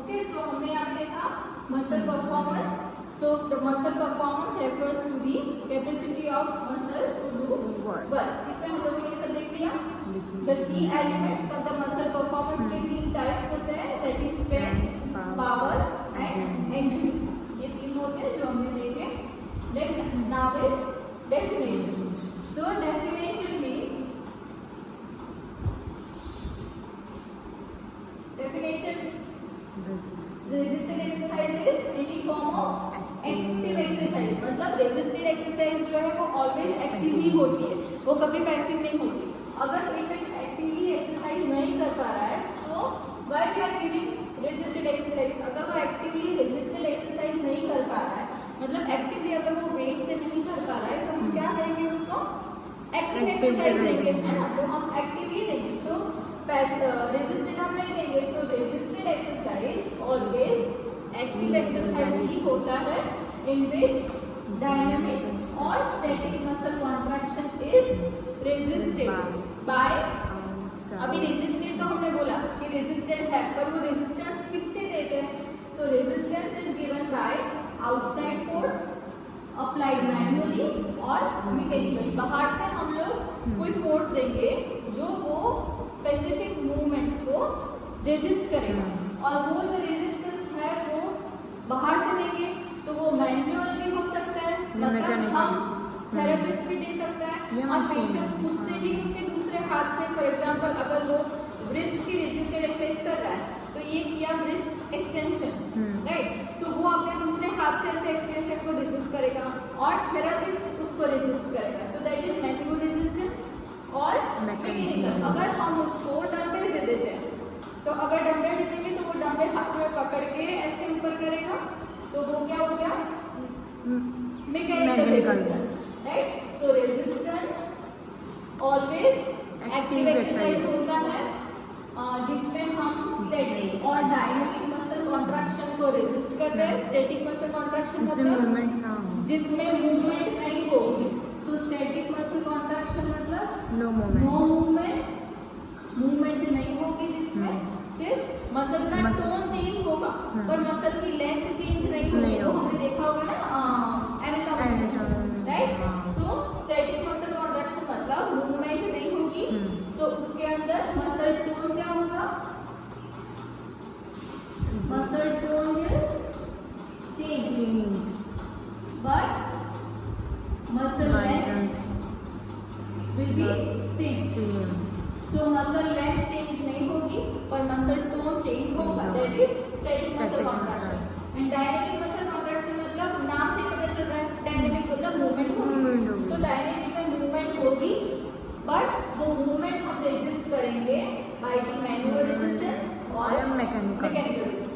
Okay, सो हमने यहाँ देखा muscle performance. So the muscle performance refers to the capacity of muscle to do work. इसमें हम लोगों ने ये सब देख लिया. The key elements of the muscle performance के 3 टाइप्स होते हैं, that is strength, power and endurance. ये 3 होते हैं जो हमने देखे. Then now is definition. So definition means resisted exercise is any form of active exercise. मतलब रेजिस्टेड एक्सरसाइज जो है वो ऑलवेज एक्टिव ही होती है, वो कभी पैसिव नहीं होती. अगर पेशेंट एक्टिवली एक्सरसाइज नहीं कर पा रहा है तो why we are giving resisted exercise. अगर वो एक्टिवली रेजिस्टेड एक्सरसाइज नहीं कर पा रहा है, मतलब एक्टिवली अगर वो वेट से नहीं कर पा रहा है, तो हम क्या करेंगे, उसको एक्टिव एक्सरसाइज देंगे, है ना. तो हम एक्टिवली देंगे. तो रेजिस्टेड हम नहीं देंगे. तो resisted exercise always active exercise ही होता है in which dynamic or static muscle contraction is resisted by. अभी resisted तो हमने बोला कि resisted है, पर वो resistance किससे देते हैं. So resistance is given by outside force applied manually or mechanically. बाहर से हम लोग कोई फोर्स देंगे जो वो स्पेसिफिक मूवमेंट को रेजिस्ट करेगा, और वो जो रेजिस्टेंस है वो बाहर से देंगे. तो वो मैनुअल भी हो सकता है, मतलब हम थेरेपिस्ट भी दे सकता है, और पेशेंट खुद से भी उसके दूसरे हाथ से. फॉर एग्जांपल अगर वो ब्रिस्ट की रेजिस्टेड एक्सरसाइज कर रहा है तो ये किया ब्रिस्ट एक्सटेंशन, राइट. तो वो अपने दूसरे हाथ से ऐसे एक्सटेंशन को रेजिस्ट करेगा और थेरेपिस्ट उसको रेजिस्ट करेगा. So that is manual resistance और मैकेनिकल. अगर हम उसको डंबल दे देते हैं, तो अगर डंबल दे देंगे तो वो डंबल हाथ में पकड़ के ऐसे ऊपर करेगा, तो वो क्या हो गया, मैकेनिकल रेजिस्टेंस, राइट. सो रेजिस्टेंस ऑलवेज एक्टिव एक्सरसाइज होता है जिसमें हम स्टैटिक और डायनामिक मसल कॉन्ट्रैक्शन को रेजिस्ट करते हैं. स्टैटिक मसल कॉन्ट्रैक्शन मतलब जिसमें मूवमेंट नहीं होगी. तो स्टैटिक मसल कॉन्ट्रैक्शन मतलब नो मूवमेंट, मूवमेंट नहीं होगी, जिसमें सिर्फ मसल का टोन चेंज होगा पर मसल की लेंथ चेंज नहीं होगी. वो हमने देखा होगा ना anatomy, right. So static muscle contraction मतलब मूवमेंट नहीं होगी, तो उसके अंदर मसल टोन क्या होगा, muscle tone will change but muscle length will be same. तो मसल लेंथ चेंज नहीं होगी पर मसल टोन चेंज होगा. That is static muscle contraction. And dynamic muscle contraction मतलब नाम से पता चल रहा है, डायनामिक मतलब मूवमेंट होगी. तो डायनामिक में मूवमेंट होगी, बट वो मूवमेंट हम रेजिस्ट करेंगे बाय द मैनुअल रेजिस्टेंस और मैकेनिकल रेजिस्टेंस.